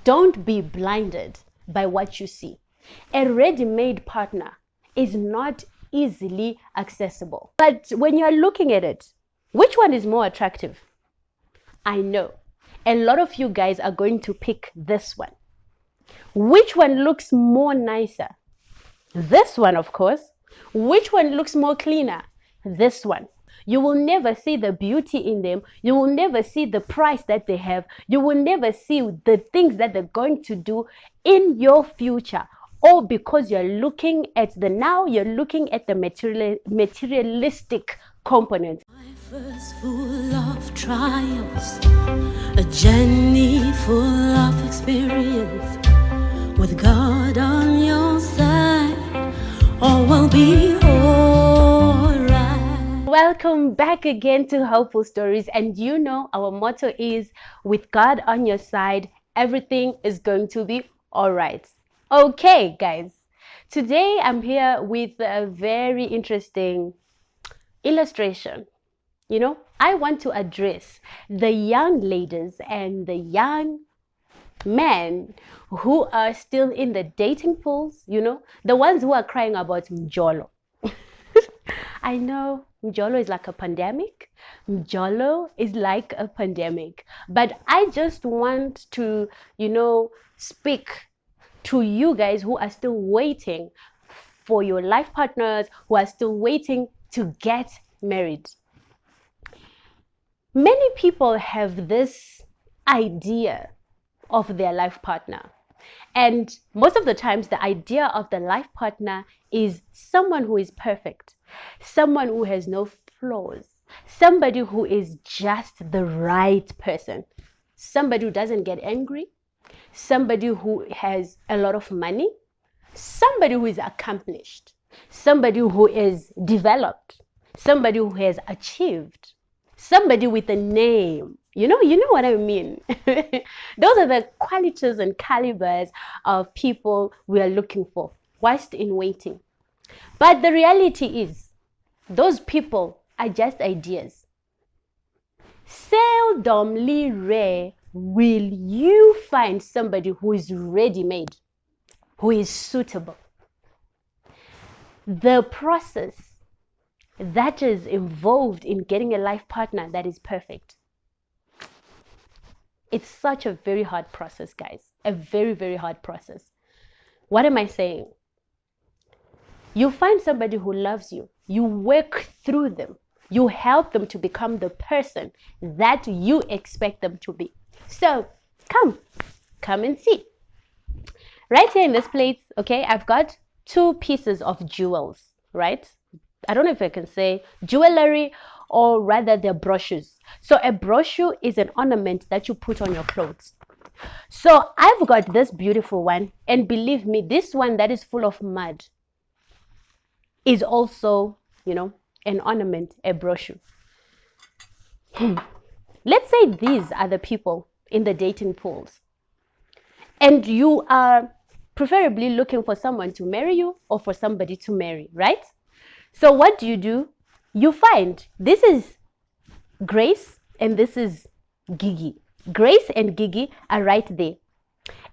Don't be blinded by what you see. A ready-made partner is not easily accessible. But when you're looking at it, which one is more attractive? I know a lot of you guys are going to pick this one. Which one looks more nicer? This one, of course. Which one looks more cleaner? This one. You will never see the beauty in them. You will never see the price that they have. You will never see the things that they're going to do in your future. All because you're looking at the now, you're looking at the materialistic components. Life is full of trials, a journey full of experience. With God on your side, all will be alright. Welcome back again to Hopeful Stories, and you know our motto is, with God on your side, everything is going to be alright. Okay, guys, today I'm here with a very interesting illustration. You know, I want to address the young ladies and the young men who are still in the dating pools, you know, the ones who are crying about mjolo. I know mjolo is like a pandemic. Mjolo is like a pandemic. But I just want to, speak to you guys who are still waiting for your life partners, who are still waiting to get married. Many people have this idea of their life partner. And most of the times, the idea of the life partner is someone who is perfect, someone who has no flaws, somebody who is just the right person, somebody who doesn't get angry, somebody who has a lot of money, somebody who is accomplished, somebody who is developed, somebody who has achieved, somebody with a name. You know what I mean. Those are the qualities and calibers of people we are looking for whilst in waiting. But the reality is, those people are just ideas. Seldomly rare will you find somebody who is ready-made, who is suitable. The process that is involved in getting a life partner that is perfect, it's such a very hard process, guys. A very, very hard process. What am I saying? You find somebody who loves you. You work through them. You help them to become the person that you expect them to be. So come and see. Right here in this plate, okay, I've got 2 pieces of jewels, right? I don't know if I can say jewelry, or rather they're broches. So a brochure is an ornament that you put on your clothes. So I've got this beautiful one, and believe me, this one that is full of mud is also, an ornament, a brochure. Let's say these are the people in the dating pools, and you are preferably looking for someone to marry you or for somebody to marry, right? So what do? You find this is Grace and this is Gigi. Grace and Gigi are right there.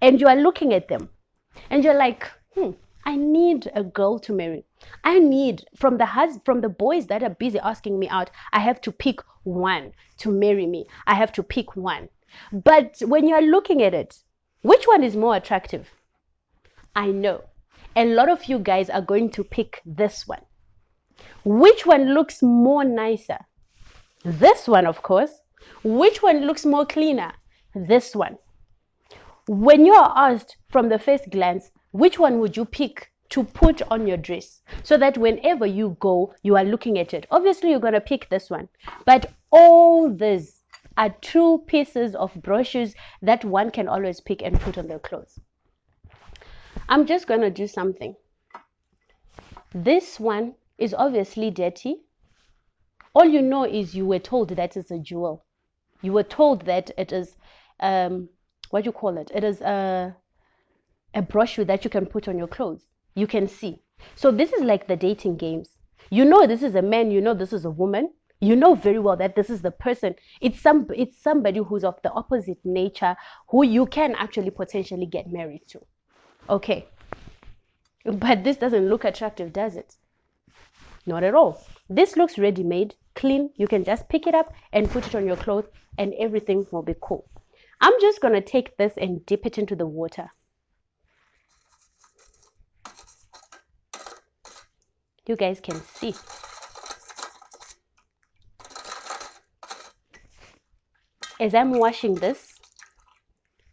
And you are looking at them and you're like, I need a girl to marry. I need, from the boys that are busy asking me out, I have to pick one to marry me. I have to pick one. But when you're looking at it, which one is more attractive? I know a lot of you guys are going to pick this one. Which one looks more nicer? This one, of course. Which one looks more cleaner? This one. When you are asked from the first glance, which one would you pick to put on your dress so that whenever you go, you are looking at it? Obviously, you're going to pick this one. But all these are 2 pieces of broches that one can always pick and put on their clothes. I'm just going to do something. This one is obviously dirty. All you know is you were told that it's a jewel. You were told that it is, what do you call it? It is a brochure that you can put on your clothes. You can see. So this is like the dating games. You know this is a man, you know this is a woman. You know very well that this is the person. It's somebody who's of the opposite nature, who you can actually potentially get married to. Okay. But this doesn't look attractive, does it? Not at all. This looks ready-made, clean. You can just pick it up and put it on your clothes and everything will be cool. I'm just going to take this and dip it into the water. You guys can see. As I'm washing this,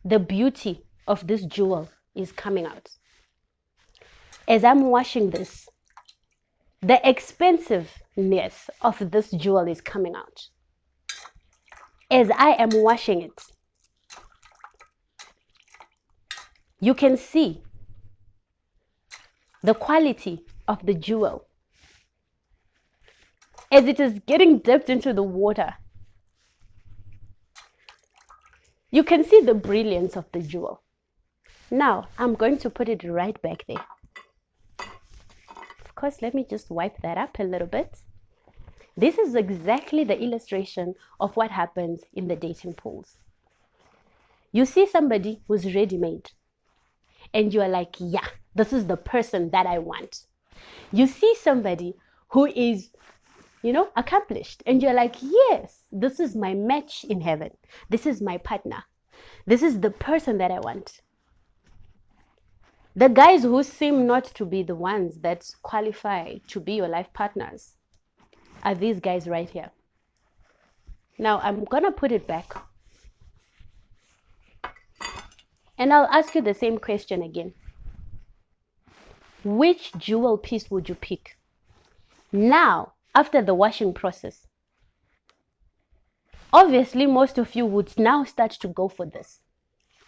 the beauty of this jewel is coming out. As I'm washing this, the expensiveness of this jewel is coming out. As I am washing it, you can see the quality of the jewel as it is getting dipped into the water. You can see the brilliance of the jewel. Now, I'm going to put it right back there. Of course, let me just wipe that up a little bit. This is exactly the illustration of what happens in the dating pools. You see somebody who's ready-made, and you are like, yeah, this is the person that I want. You see somebody who is, accomplished, and you're like, yes, this is my match in heaven. This is my partner. This is the person that I want. The guys who seem not to be the ones that qualify to be your life partners are these guys right here. Now, I'm going to put it back. And I'll ask you the same question again. Which jewel piece would you pick? Now, after the washing process, obviously, most of you would now start to go for this.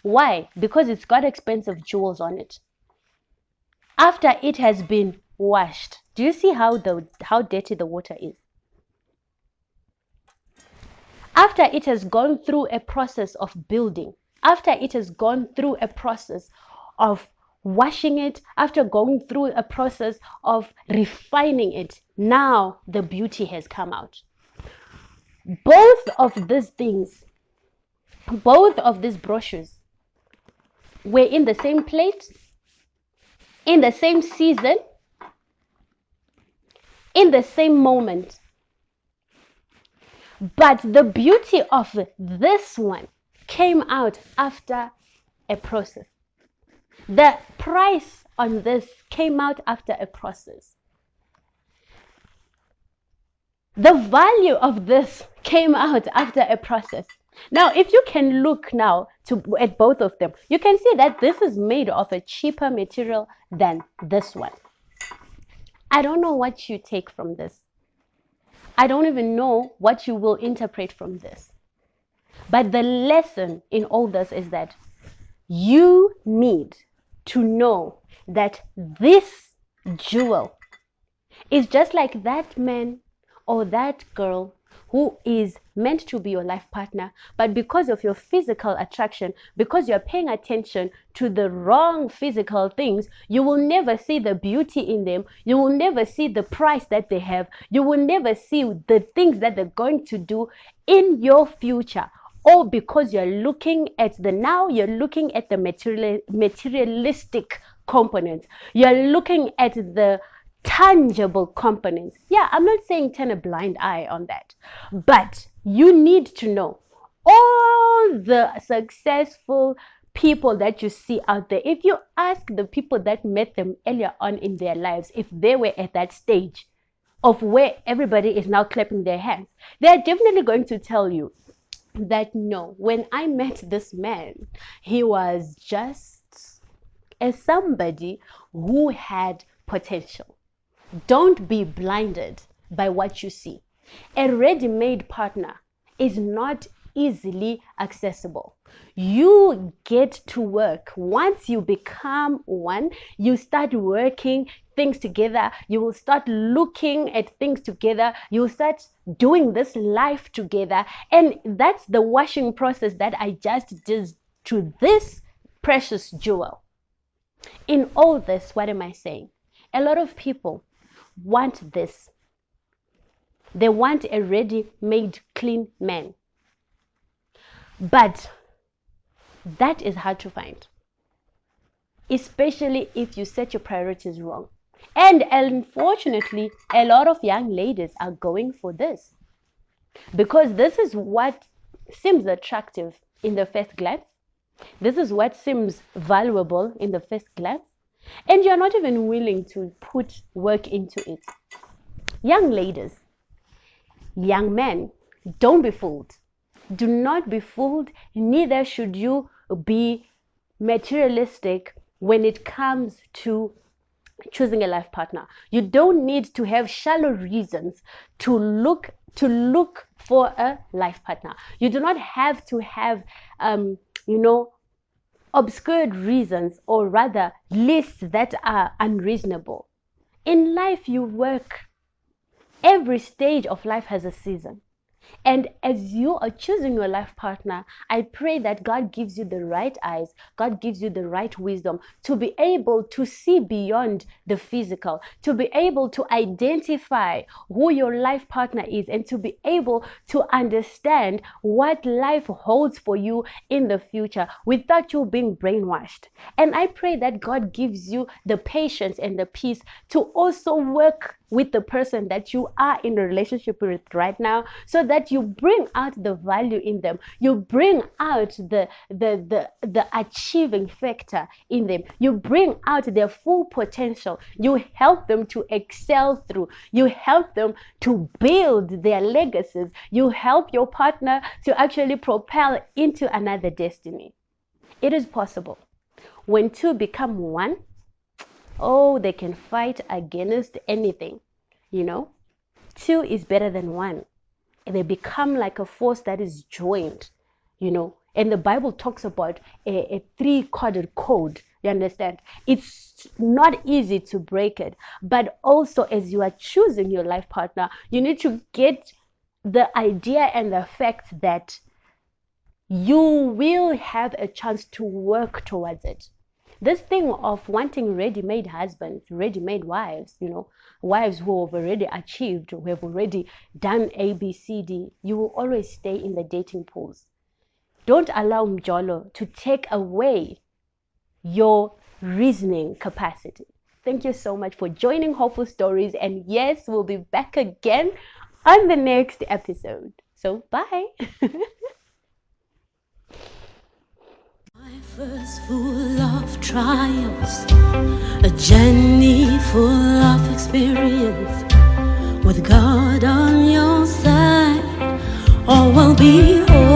Why? Because it's got expensive jewels on it. After it has been washed, do you see how dirty the water is? After it has gone through a process of building, after it has gone through a process of washing it, after going through a process of refining it, now the beauty has come out. Both of these things, both of these brochures were in the same plate, in the same season, in the same moment. But the beauty of this one came out after a process. The price on this came out after a process. The value of this came out after a process. Now, if you can look now at both of them, you can see that this is made of a cheaper material than this one. I don't know what you take from this. I don't even know what you will interpret from this. But the lesson in all this is that you need to know that this jewel is just like that man or that girl who is meant to be your life partner, but because of your physical attraction, because you're paying attention to the wrong physical things, you will never see the beauty in them. You will never see the price that they have. You will never see the things that they're going to do in your future. Or because you're looking at the materialistic components. You're looking at the tangible components. Yeah, I'm not saying turn a blind eye on that, but you need to know all the successful people that you see out there. If you ask the people that met them earlier on in their lives, if they were at that stage of where everybody is now clapping their hands, they're definitely going to tell you that no, when I met this man, he was just as somebody who had potential. Don't be blinded by what you see. A ready-made partner is not easily accessible. You get to work. Once you become one, you start working things together. You will start looking at things together. You will start doing this life together. And that's the washing process that I just did to this precious jewel. In all this, what am I saying? A lot of people want this. They want a ready-made, clean man. But that is hard to find, especially if you set your priorities wrong. And unfortunately, a lot of young ladies are going for this because this is what seems attractive in the first glance. This is what seems valuable in the first glance. And you're not even willing to put work into it. Young ladies, young men, don't be fooled. Do not be fooled. Neither should you be materialistic when it comes to choosing a life partner. You don't need to have shallow reasons to look for a life partner. You do not have to have obscured reasons, or rather lists that are unreasonable. In life, you work. Every stage of life has a season. And as you are choosing your life partner, I pray that God gives you the right eyes, God gives you the right wisdom to be able to see beyond the physical, to be able to identify who your life partner is, and to be able to understand what life holds for you in the future without you being brainwashed. And I pray that God gives you the patience and the peace to also work with the person that you are in a relationship with right now, so that you bring out the value in them, you bring out the achieving factor in them, you bring out their full potential, you help them to excel through, you help them to build their legacies, you help your partner to actually propel into another destiny. It is possible. When two become one, oh, they can fight against anything. Two is better than one. And they become like a force that is joined. And the Bible talks about a three-corded code. You understand? It's not easy to break it. But also, as you are choosing your life partner, you need to get the idea and the fact that you will have a chance to work towards it. This thing of wanting ready-made husbands, ready-made wives, wives who have already achieved, who have already done A, B, C, D, you will always stay in the dating pools. Don't allow Mjolo to take away your reasoning capacity. Thank you so much for joining Hopeful Stories. And yes, we'll be back again on the next episode. So bye. Life is full of trials, a journey full of experience. With God on your side, all will be whole.